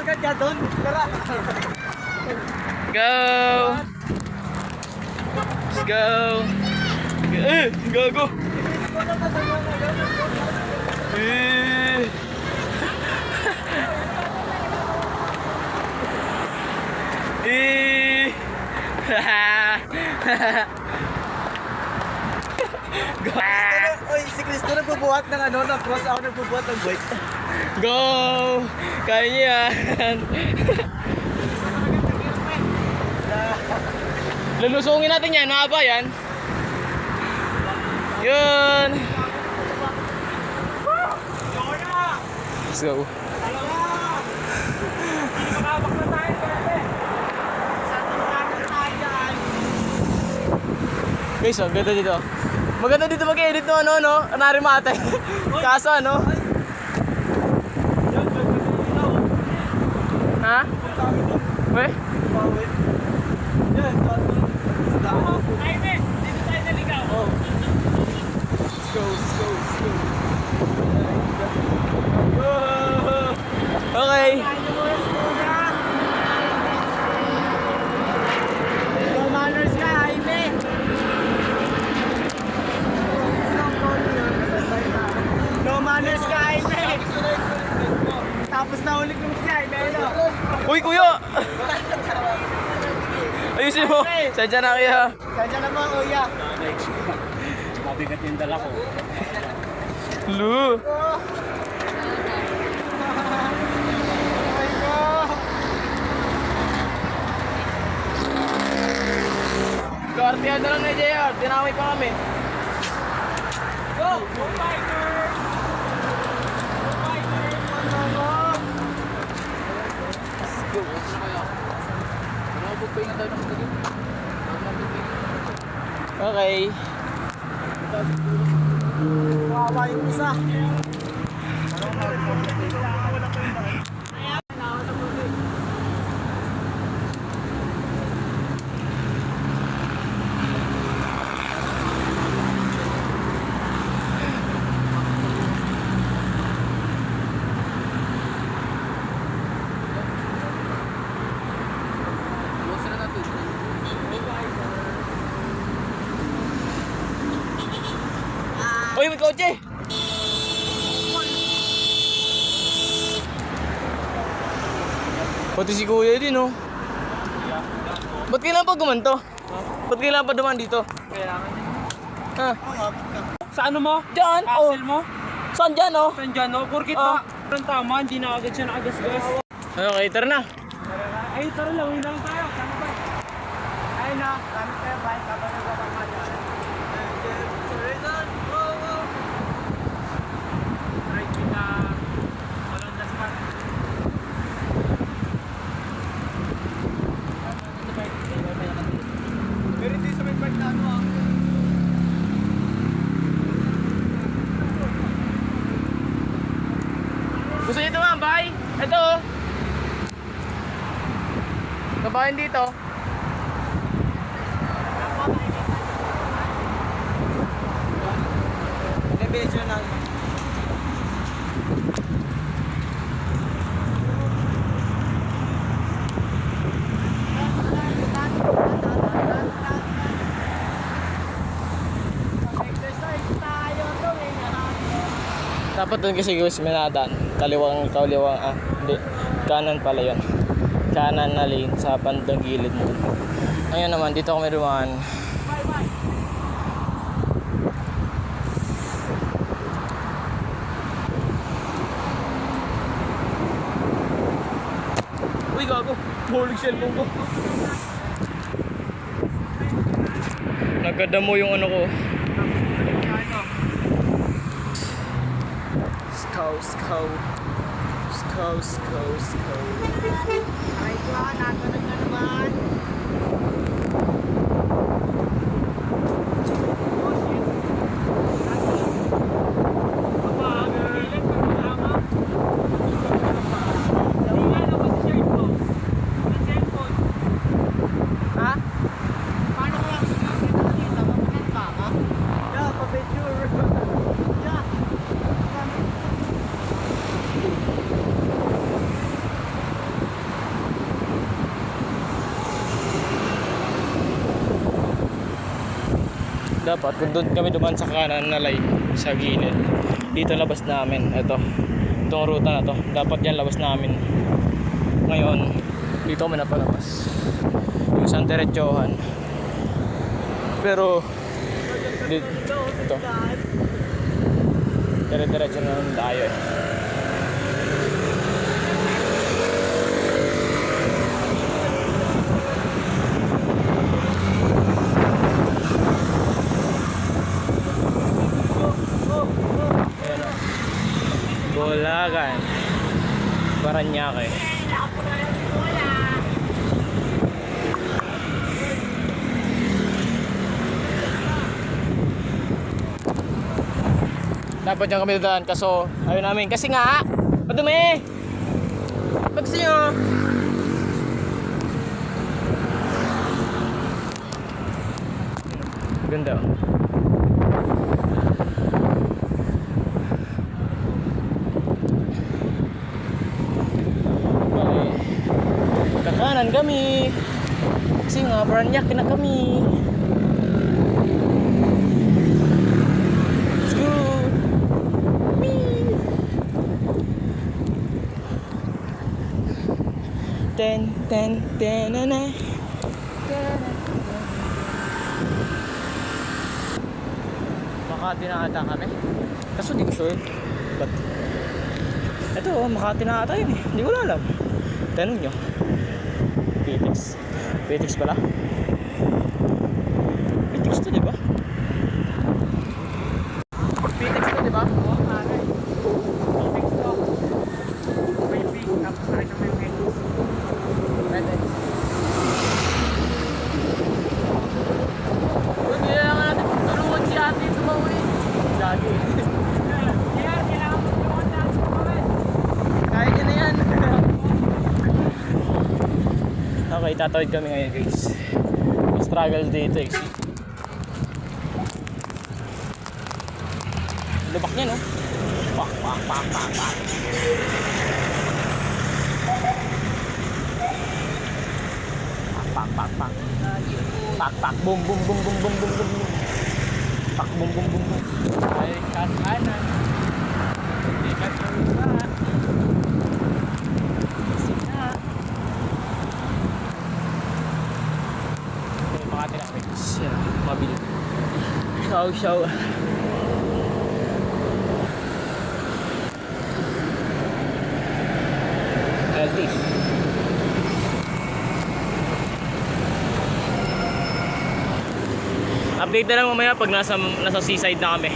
shortcut ka doon. Tara. Go! Let's go! Go! Oy, si Cristo nagbubuhat ng ano, ng cross, ako nagbubuhat ng bike. Go! Kaya niya yan. Lulusungin natin yan, mahaba yan. Yun! Let's go. Guys, oh, ganda dito. Maganda dito mag-edit no, narimate. Kaso ano? Ha? Weh? Okay. No manners ka, Jaime. No manners ka, Jaime. Tapos nahulog nung si Jaime, ano? Uy, kuya! Ayusin mo! Sadya na kaya. Sadya na mga kuya. Mabigat yung dala ko. Lu! Kaartihan na lang na JR, tinaway pa kami. Go! Go Fighters! Go Fighters! Let's go. Open na kaya. Nakabugpay na tayo ng pagkalim. Okay. Wawa yung isa. Uy, may kotse! Pati si kuya din, oh. Ba't kailangan pa gumanto? Ba't kailangan pa dumaan dito? Kailangan niya. Ha? Sa ano mo? Diyan, oh. Axle mo? Saan dyan, oh? Saan dyan, no? Porkit Oh. pa. Parang tama, hindi na agad siya nakagasgas. Okay, tara na. Ay, tara lang, hindi lang tayo. Sana ba? Ay na, kami kayo bike, kapag nagpapamada. Right with the Holanda spot. Pero hindi sa may bike na ano ah. Gusto niyo ito nga, bay? Ito, oh. Kabahin dito. Divisional. Exercise tayo to eh. Dapat doon kasi guys, may nadaan. Kaliwang, hindi. Kanan pala yun. Kanan na lane sa bandang gilid mo. Ngayon naman, dito kami dumaan. Uy, gago. Hulog cellphone ko. Nagkadamo yung ano ko. Skow. Ay ko, natalag na naman. Ha? Paano ko lang kita mo pa ha? Yeah, pa-picture. Yeah. Dapat kung doon kami duman sa kanan na lane sa gilid. Dito labas namin. Itong ruta na to. Dapat yan labas namin. Ngayon, dito kami napalabas. Yung isang diretsohan. Pero ito. Dire-diretso na naman tayo eh. Bulacan, Paranaque. Dapat dyan kami dadaan kaso ayaw namin kasi nga madumi. Gusto nyo ganda oh. Kakanan kami kasi nga Paranaque na kami. Let's go. Whee! Ten ten ten na na. Makati na ata kami. Kaso di ko sure. But ito, Makati na ata yun eh. Hindi ko na alam. Tanong nyo. PTX. PTX pala. PTX to, di ba? PTX to, di ba? Oo, pare. Fix to. May fix. Tapos tayo na may fix. Pwede. Hindi na naman natin tulungan si ate tumawin. Lagi. Kaya, kailangan mo tulungan natin kumawin. Kaya niya na yan. Okay, tatawid kami ngayon guys. Struggle dito eh. Lubak niya no? Pak, pak, pak, pak, pak. Pak, pak, pak. Pak, pak, boom, boom, boom, boom, boom, boom, boom. Pak, boom, boom, boom, boom. Ay, kanan. Hindi ka tulungan. Makati na guys. Mabili. Show, show. LT. Update na lang mamaya pag nasa seaside na kami.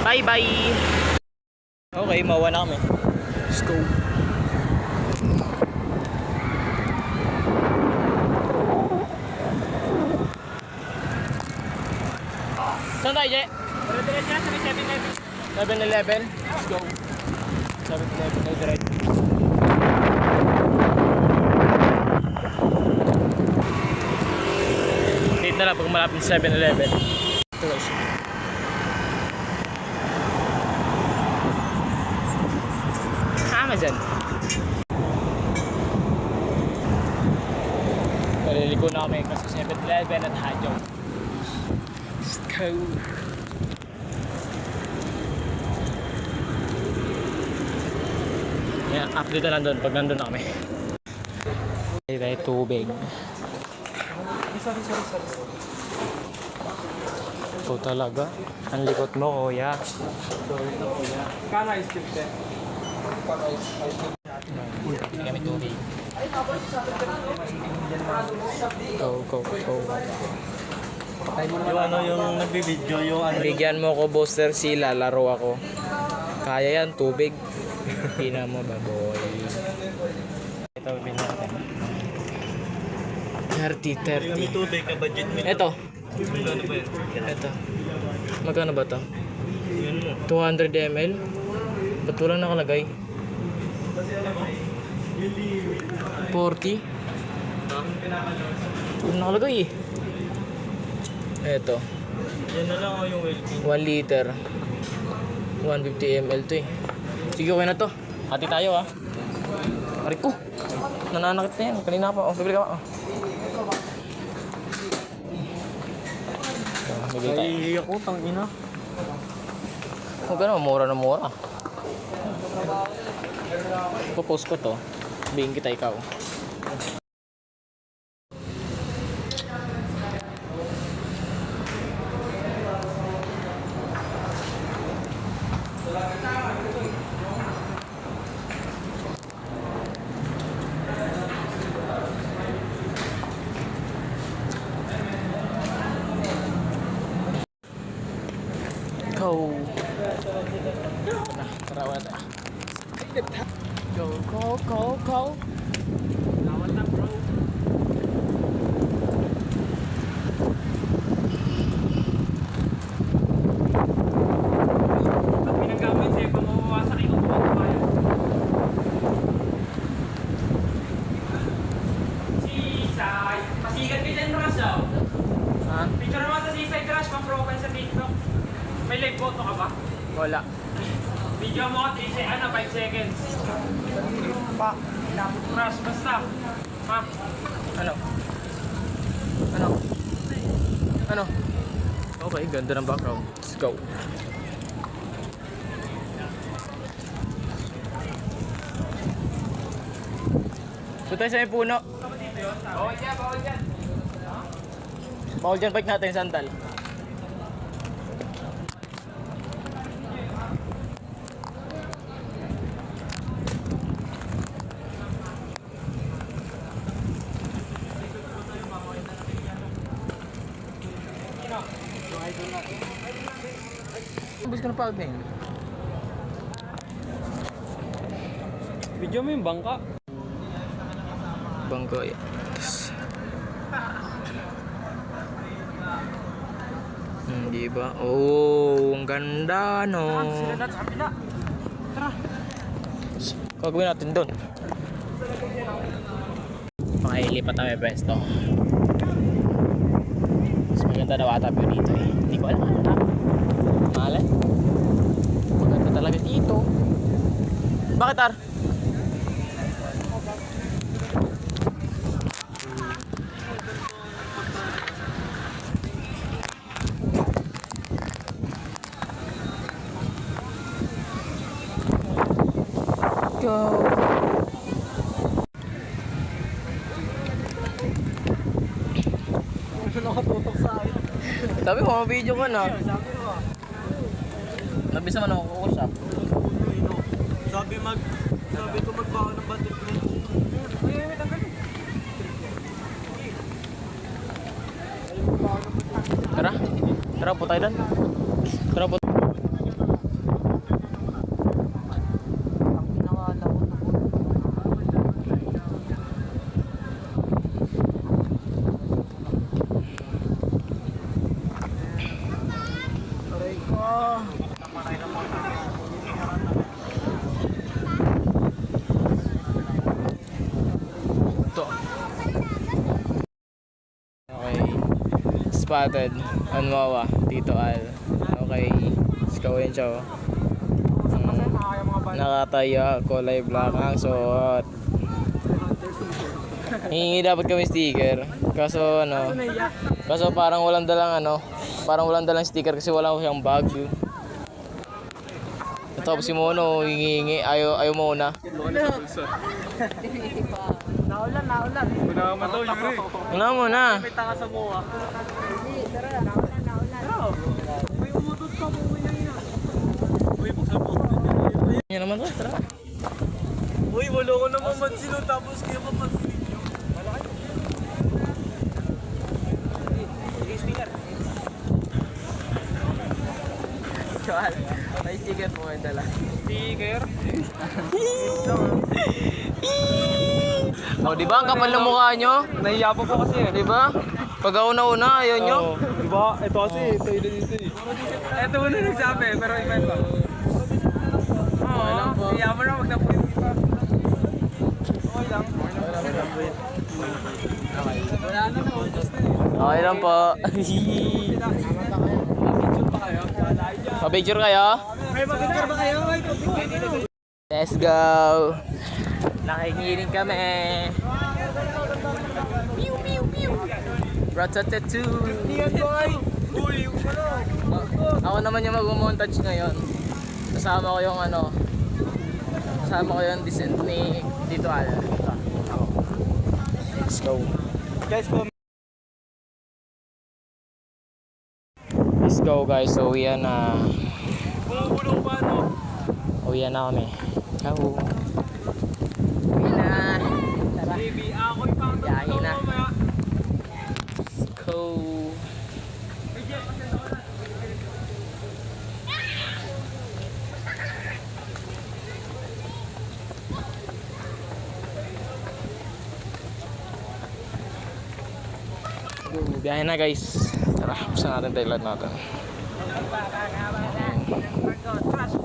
Bye bye. Okay, mawa na kami. Let's go. Saan tayo, Je? Dire-diretso na sa may 7-Eleven. 7-Eleven? Let's go. 7-Eleven, no direct. Date na lang pag malapit sa 7-Eleven. Ito guys. Amazon. Naliliko na kami kasi 7-Eleven at Hadjo. Let's go. Yeah, update na lang doon pag nandun na kami. Ay, tubig. Sorry. Ito talaga. Ang likot mo, kuya. Kala is 50. Hindi kami tubig. Go. Yung ano yung nagbibideo, yung ano. Bigyan mo ko booster sila, laro ako. Kaya yan, tubig. Pina mo, baboy. Ito, bin natin. 30. Tubig ka budget mo. Ito. Ano ba yun? Ito. Magkano ba ito? Yun mo. 200 ml? Ba't walang nakalagay? 40? Walang nakalagay eh. Ito. Yan na lang ako yung well-being. 1 liter. 150 ml to eh. Sige, okay na to. Hati tayo ah. Aray ko. Nananakit na yan. Kanina pa. Oh, bibili ka pa. Oh. Bili tayo. Ay, ako, tangina. Huwag ka naman, mura na mura. Popost ko to. Sabihin kita ikaw. Ikaw. Tara, wala. Go. Lawat na bro. Pag pinagamit sa'yo, kung mawawasak ikaw kung ano. Sisay. Pasigat ka dyan, Rush, oh. Ha? Picture mo sa Sisay Crush, pang-profile sa TikTok. May live photo ka ba? Wala. Video mo, 5 seconds. Pa. Crush, basta. Ha? Ano? Ano? Okay, ganda ng background. Let's go. Punta tayo sa may puno. Bawal dyan, bawal dyan. Bawal dyan, bike natin, sandal. Ubus ka na pagod na yun. Video mo yung bangka. Bangko, yes. Di ba? Oh, ang ganda, no? Sila na sa kapila. Tara. Gagawin natin doon. Makailipat na may pwesto. Mas maganda daw ata view dito eh. Hindi ko alam ano na. Malay. Maganda talaga dito. Bakit, Ar? Go. Nakatutok sa akin. Sabi mo, video ka na. Sabi ko ah. Nabisa man ako kukusap. Sabi ko magbawa ng bandit mo. Tara. Tara po tayo doon. Tara po. Ang pinawala ko na po. Aray ko. Ito. Okay. Spotted on Wawa. Tito Al. Okay. Let's go in siya. Nakataya. Kulay black ang suot. Hihingi dapat kami sticker. Kaso ano. Kaso parang walang dalang ano. Parang walang dalang sticker kasi wala ko siyang bag. Tapos si Mono hingi. Ayaw mo na. Naulan. Una naman to, Yuri. Una mo na. May tanga sa mua. Naulan. May umutot pa po yan. Uy, buksan mo. Yan naman to. Tara. Uy, wala ko naman mansilo tapos kayo mapansilin nyo. Joel, may sticker po kayo dala. Sticker. O, di ba? Ang kapal ng mukha nyo? Nahiya po kasi eh. Di ba? Pag una ayaw nyo. Diba? Ito kasi, ito yun dito eh. Ito muna nagsabi, pero iba ito. Okay lang po. Hiya mo na, wag na po yung iba. Okay lang. Wala na na, utos na eh. Okay lang po. Picture pa kayo? Pa-picture kayo? May mag-picture ba kayo? May picture. Let's go! Nakikinig kami! Pew pew pew! Ratatatu! Yan boy! Uy, yung ano? Ako naman yung mag-montage ngayon. Kasama ko yung ano. Kasama ko yung descent ni Tito Alan. Ito. Ako. Let's go. Guys, po. Let's go guys. So uwian na. Bumubulong pa, no? Uwian na kami. Ciao. Uwi na. Tara. Baby, ako'y pang Yahin na. mamaya. Let's go. Biyahe na guys. Tara, buksan natin tayo lahat natin. Trust